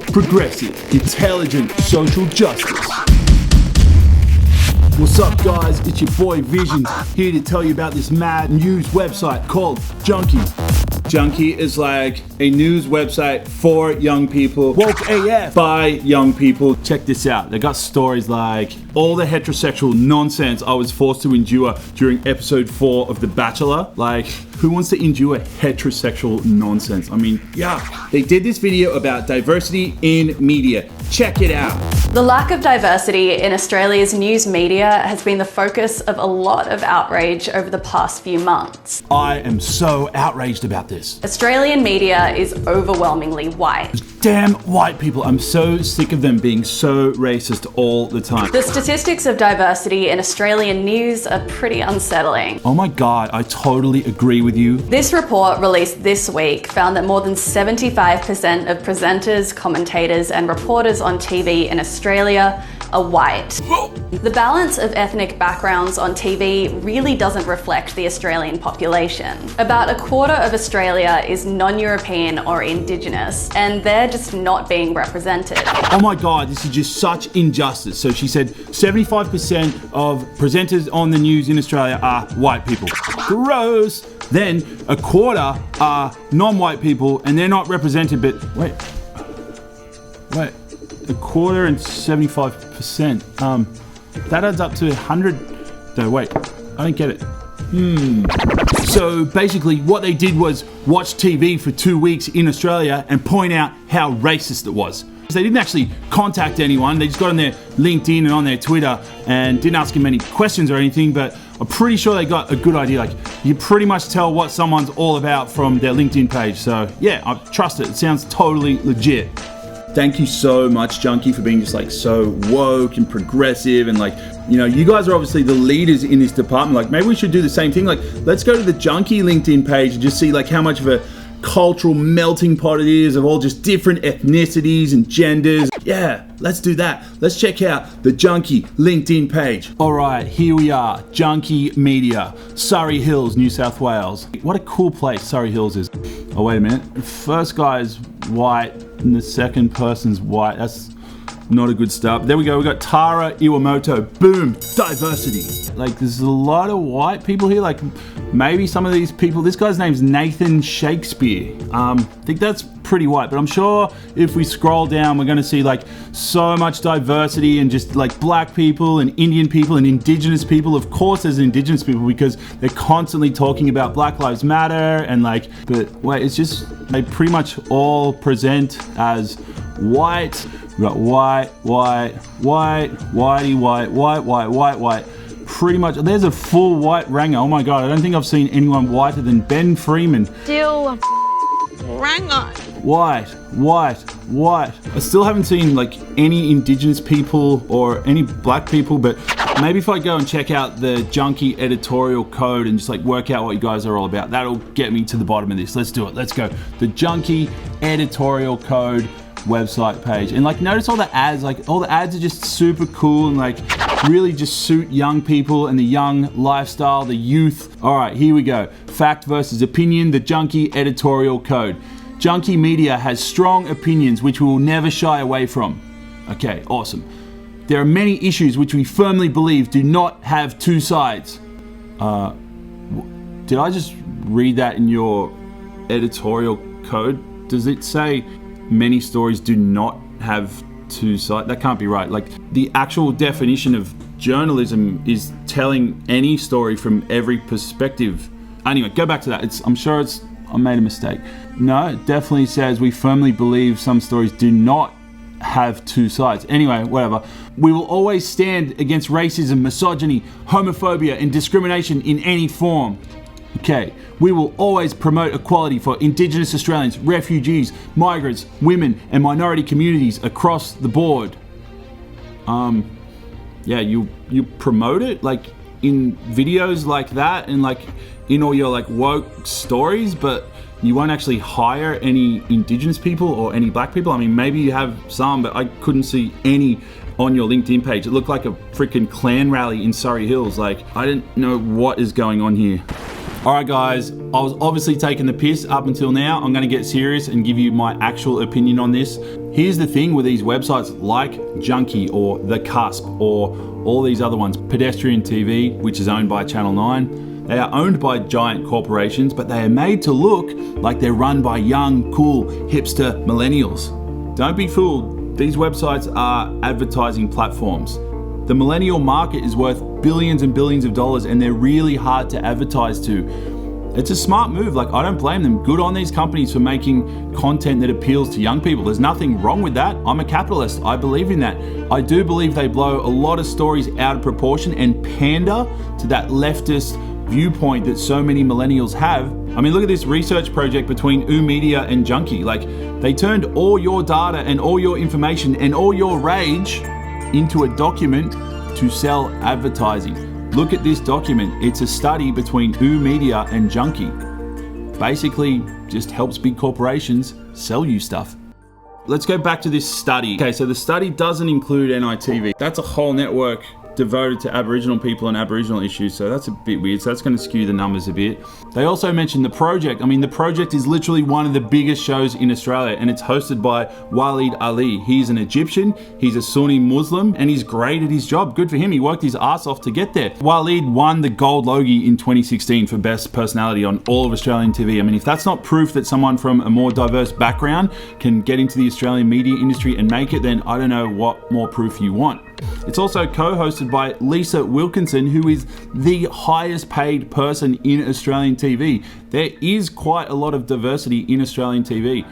progressive, intelligent social justice. What's up, guys? It's your boy VISIONZ here to tell you about this mad news website called Junkee. Junkee is like a news website for young people, woke AF by young people. Check this out. They got stories like all the heterosexual nonsense I was forced to endure during episode 4 of The Bachelor. Like, who wants to endure heterosexual nonsense? I mean, yeah. They did this video about diversity in media. Check it out. The lack of diversity in Australia's news media has been the focus of a lot of outrage over the past few months. I am so outraged about this. Australian media is overwhelmingly white. Damn white people. I'm so sick of them being so racist all the time. The statistics of diversity in Australian news are pretty unsettling. Oh my God, I totally agree with you. This report released this week found that more than 75% of presenters, commentators and reporters on TV in Australia are white. The balance of ethnic backgrounds on TV really doesn't reflect the Australian population. About a quarter of Australia is non-European or Indigenous, and they're just not being represented. Oh my God, this is just such injustice. So she said 75% of presenters on the news in Australia are white people. Gross. Then a quarter are non-white people and they're not represented, but wait, a quarter and 75%. That adds up to 100. No, wait, I don't get it. So basically what they did was watch TV for 2 weeks in Australia and point out how racist it was. They didn't actually contact anyone. They just got on their LinkedIn and on their Twitter and didn't ask them any questions or anything, but I'm pretty sure they got a good idea. Like, you pretty much tell what someone's all about from their LinkedIn page. So yeah, I trust it. It sounds totally legit. Thank you so much, Junkie, for being just like so woke and progressive and like, you know, you guys are obviously the leaders in this department. Like, maybe we should do the same thing. Like, let's go to the Junkie LinkedIn page and just see like how much of a cultural melting pot it is of all just different ethnicities and genders. Yeah, let's do that. Let's check out the Junkie LinkedIn page. All right, here we are, Junkie Media, Surrey Hills, New South Wales. What a cool place Surrey Hills is. Oh, wait a minute. The first guy is white and the second person's white. That's not a good start. There we go. We got Tara Iwamoto. Boom. Diversity. Like, there's a lot of white people here. Like, maybe some of these people. This guy's name's Nathan Shakespeare. I think that's pretty white, but I'm sure if we scroll down, we're going to see like so much diversity and just like black people and Indian people and Indigenous people. Of course, there's Indigenous people because they're constantly talking about Black Lives Matter and like. But wait, it's just they pretty much all present as white. We got white, white. Pretty much, there's a full white ranger. Oh my God, I don't think I've seen anyone whiter than Ben Freeman. Still ranger. White. I still haven't seen like any Indigenous people or any black people, but maybe if I go and check out the Junkie editorial code and just like work out what you guys are all about, that'll get me to the bottom of this. Let's do it. Let's go. The Junkie editorial code website page, and like notice all the ads. Like, all the ads are just super cool and like really just suit young people and the young lifestyle, the youth. All right, here we go. Fact versus opinion, the Junkie editorial code. Junkie Media has strong opinions which we will never shy away from. Okay, awesome. There are many issues which we firmly believe do not have two sides. Did I just read that in your editorial code? Does it say many stories do not have two sides? That can't be right. Like, the actual definition of journalism is telling any story from every perspective. Anyway, go back to that. I'm sure I made a mistake. No, it definitely says we firmly believe some stories do not have two sides. Anyway, whatever. We will always stand against racism, misogyny, homophobia, and discrimination in any form. Okay, we will always promote equality for Indigenous Australians, refugees, migrants, women, and minority communities across the board. Yeah, you promote it like in videos like that and like in all your like woke stories, but you won't actually hire any Indigenous people or any black people. I mean, maybe you have some, but I couldn't see any on your LinkedIn page. It looked like a freaking Klan rally in Surrey Hills. Like, I didn't know what is going on here. All right, guys, I was obviously taking the piss up until now. I'm going to get serious and give you my actual opinion on this. Here's the thing with these websites like Junkie or The Cusp or all these other ones, Pedestrian TV, which is owned by Channel 9. They are owned by giant corporations, but they are made to look like they're run by young, cool, hipster millennials. Don't be fooled. These websites are advertising platforms. The millennial market is worth billions and billions of dollars, and they're really hard to advertise to. It's a smart move. Like, I don't blame them. Good on these companies for making content that appeals to young people. There's nothing wrong with that. I'm a capitalist. I believe in that. I do believe they blow a lot of stories out of proportion and pander to that leftist viewpoint that so many millennials have. I mean, look at this research project between Media and Junkie. Like, they turned all your data and all your information and all your rage into a document to sell advertising. Look at this document. It's a study between Media and Junkie. Basically, just helps big corporations sell you stuff. Let's go back to this study. Okay, so the study doesn't include NITV. That's a whole network devoted to Aboriginal people and Aboriginal issues, so that's a bit weird. So that's going to skew the numbers a bit. They also mentioned The Project. I mean, The Project is literally one of the biggest shows in Australia, and it's hosted by Waleed Ali. He's an Egyptian, he's a Sunni Muslim, and he's great at his job. Good for him. He worked his ass off to get there. Waleed won the Gold Logie in 2016 for Best Personality on all of Australian TV. I mean, if that's not proof that someone from a more diverse background can get into the Australian media industry and make it, then I don't know what more proof you want. It's also co-hosted by Lisa Wilkinson, who is the highest paid person in Australian TV. There is quite a lot of diversity in Australian TV.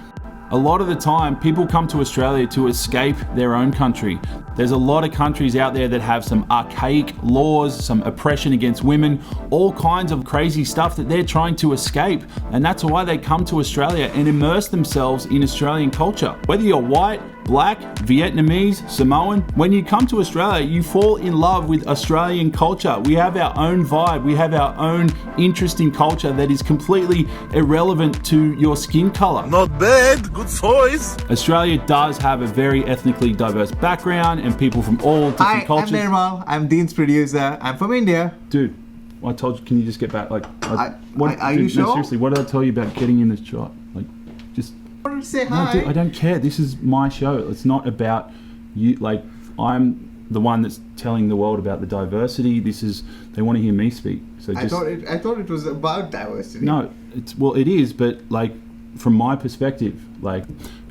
A lot of the time, people come to Australia to escape their own country. There's a lot of countries out there that have some archaic laws, some oppression against women, all kinds of crazy stuff that they're trying to escape. And that's why they come to Australia and immerse themselves in Australian culture. Whether you're white, black, Vietnamese, Samoan, when you come to Australia, you fall in love with Australian culture. We have our own vibe. We have our own interesting culture that is completely irrelevant to your skin color. Not bad, good choice. Australia does have a very ethnically diverse background and people from all different cultures. Hi, I'm Nirmal. I'm Dean's producer. I'm from India. Dude, I told you, can you just get back? Like, are you sure? No, seriously, what did I tell you about getting in the shot? Like, just... I wanted to say hi. No, dude, I don't care. This is my show. It's not about you. Like, I'm the one that's telling the world about the diversity. They want to hear me speak. So just... I thought it was about diversity. No, it is, but like, from my perspective, like,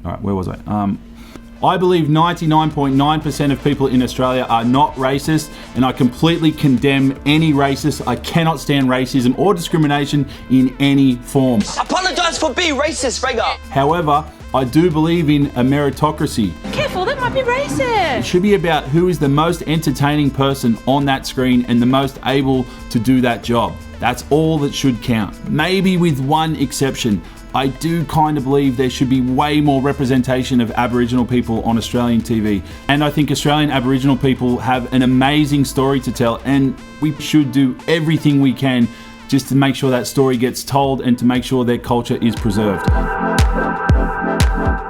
all right, where was I? I believe 99.9% of people in Australia are not racist, and I completely condemn any racist. I cannot stand racism or discrimination in any form. Apologise for being racist, Rega. However, I do believe in a meritocracy. Careful, that might be racist. It should be about who is the most entertaining person on that screen and the most able to do that job. That's all that should count. Maybe with one exception. I do kind of believe there should be way more representation of Aboriginal people on Australian TV. And I think Australian Aboriginal people have an amazing story to tell, and we should do everything we can just to make sure that story gets told and to make sure their culture is preserved.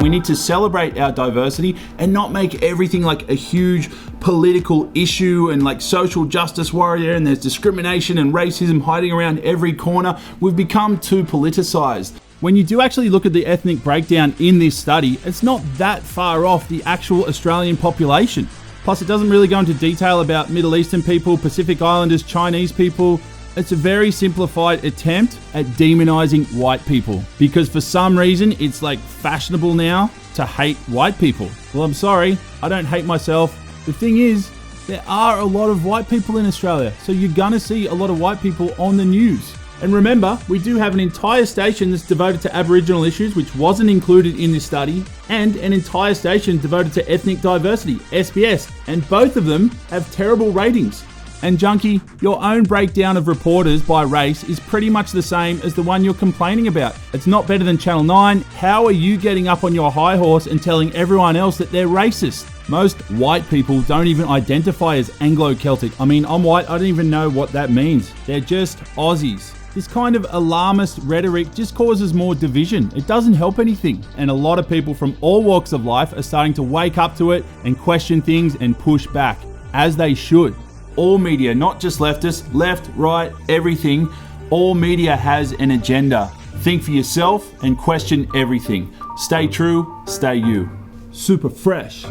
We need to celebrate our diversity and not make everything like a huge political issue and like social justice warrior and there's discrimination and racism hiding around every corner. We've become too politicized. When you do actually look at the ethnic breakdown in this study, it's not that far off the actual Australian population. Plus, it doesn't really go into detail about Middle Eastern people, Pacific Islanders, Chinese people. It's a very simplified attempt at demonizing white people because for some reason it's like fashionable now to hate white people. Well, I'm sorry, I don't hate myself. The thing is, there are a lot of white people in Australia, so you're gonna see a lot of white people on the news. And remember, we do have an entire station that's devoted to Aboriginal issues, which wasn't included in this study, and an entire station devoted to ethnic diversity, SBS, and both of them have terrible ratings. And Junkie, your own breakdown of reporters by race is pretty much the same as the one you're complaining about. It's not better than Channel 9. How are you getting up on your high horse and telling everyone else that they're racist? Most white people don't even identify as Anglo-Celtic. I mean, I'm white, I don't even know what that means. They're just Aussies. This kind of alarmist rhetoric just causes more division. It doesn't help anything. And a lot of people from all walks of life are starting to wake up to it and question things and push back, as they should. All media, not just leftists, left, right, everything, all media has an agenda. Think for yourself and question everything. Stay true, stay you. super fresh.